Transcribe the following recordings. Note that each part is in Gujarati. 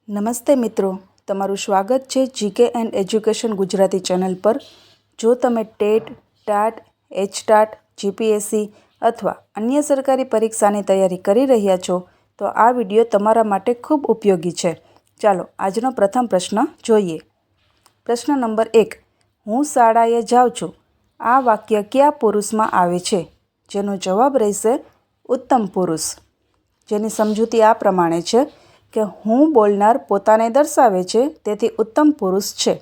નમસ્તે મિત્રો, તમારું સ્વાગત છે GK and education Gujarati channel પર. જો તમે ટેટ, ટાટ, એચટાટ, જીપીએસસી અથવા અન્ય સરકારી પરીક્ષાની તૈયારી કરી રહ્યા છો તો આ વિડીયો તમારા માટે ખૂબ ઉપયોગી છે. ચાલો આજનો પ્રથમ પ્રશ્ન જોઈએ. પ્રશ્ન નંબર 1. હું શાળાએ જાઉં છું. આ વાક્ય કયા પુરુષમાં આવે છે? જેનો જવાબ રહેશે ઉત્તમ પુરુષ. જેની સમજૂતી આ પ્રમાણે છે કે હું બોલનાર પોતાને દર્શાવે છે, તેથી ઉત્તમ પુરુષ છે.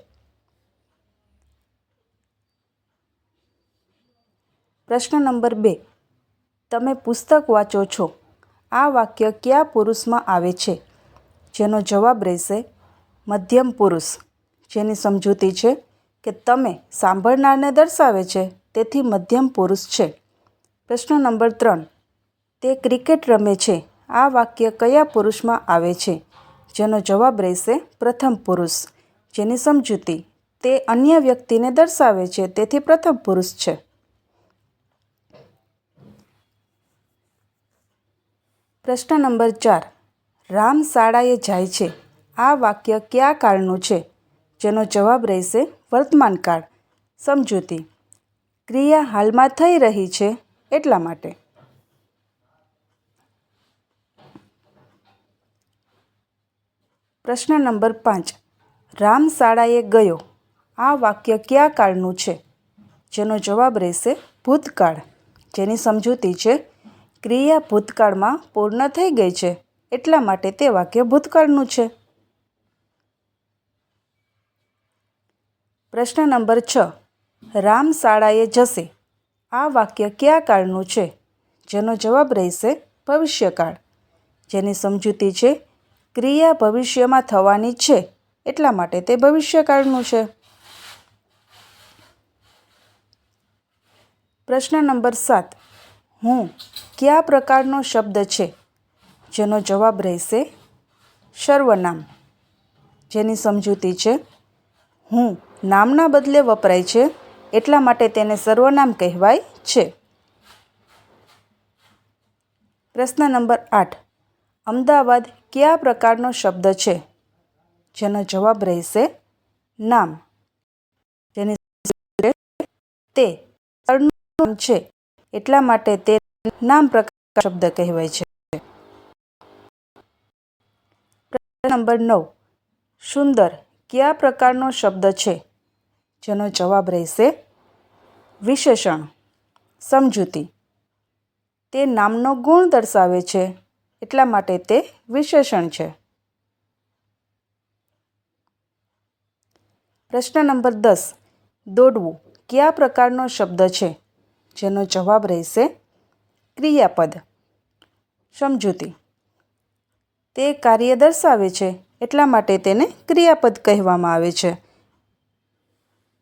પ્રશ્ન નંબર 2. તમે પુસ્તક વાંચો છો. આ વાક્ય કયા પુરુષમાં આવે છે? જેનો જવાબ રહેશે મધ્યમ પુરુષ. જેની સમજૂતી છે કે તમે સાંભળનારને દર્શાવે છે, તેથી મધ્યમ પુરુષ છે. પ્રશ્ન નંબર 3. તે ક્રિકેટ રમે છે. આ વાક્ય કયા પુરુષમાં આવે છે? જેનો જવાબ રહેશે પ્રથમ પુરુષ. જેની સમજૂતી તે અન્ય વ્યક્તિને દર્શાવે છે, તેથી પ્રથમ પુરુષ છે. પ્રશ્ન નંબર 4. રામ શાળાએ જાય છે. આ વાક્ય કયા કાળનું છે? જેનો જવાબ રહેશે વર્તમાન કાળ. સમજૂતી ક્રિયા હાલમાં થઈ રહી છે, એટલા માટે. પ્રશ્ન નંબર 5. રામ શાળાએ ગયો. આ વાક્ય કયા કાળનું છે? જેનો જવાબ રહેશે ભૂતકાળ. જેની સમજૂતી છે ક્રિયા ભૂતકાળમાં પૂર્ણ થઈ ગઈ છે, એટલા માટે તે વાક્ય ભૂતકાળનું છે. પ્રશ્ન નંબર 6. રામ શાળાએ જશે. આ વાક્ય કયા કાળનું છે? જેનો જવાબ રહેશે ભવિષ્યકાળ. જેની સમજૂતી છે ક્રિયા ભવિષ્યમાં થવાની છે, એટલા માટે તે ભવિષ્યકાળનું છે. પ્રશ્ન નંબર 7. હું કયા પ્રકારનો શબ્દ છે? જેનો જવાબ રહેશે સર્વનામ. જેની સમજૂતી છે હું નામના બદલે વપરાય છે, એટલા માટે તેને સર્વનામ કહેવાય છે. પ્રશ્ન નંબર 8. અમદાવાદ કયા પ્રકારનો શબ્દ છે? જેનો જવાબ રહેશે નામ. જેની તે સ્થળનું નામ છે, એટલા માટે તે નામ પ્રકાર શબ્દ કહેવાય છે. પ્રશ્ન નંબર 9. સુંદર કયા પ્રકારનો શબ્દ છે? જેનો જવાબ રહેશે વિશેષણ. સમજૂતી તે નામનો ગુણ દર્શાવે છે, એટલા માટે તે વિશેષણ છે. પ્રશ્ન નંબર 10. દોડવું કયા પ્રકારનો શબ્દ છે? જેનો જવાબ રહેશે ક્રિયાપદ. સમજૂતી તે કાર્ય દર્શાવે છે, એટલા માટે તેને ક્રિયાપદ કહેવામાં આવે છે.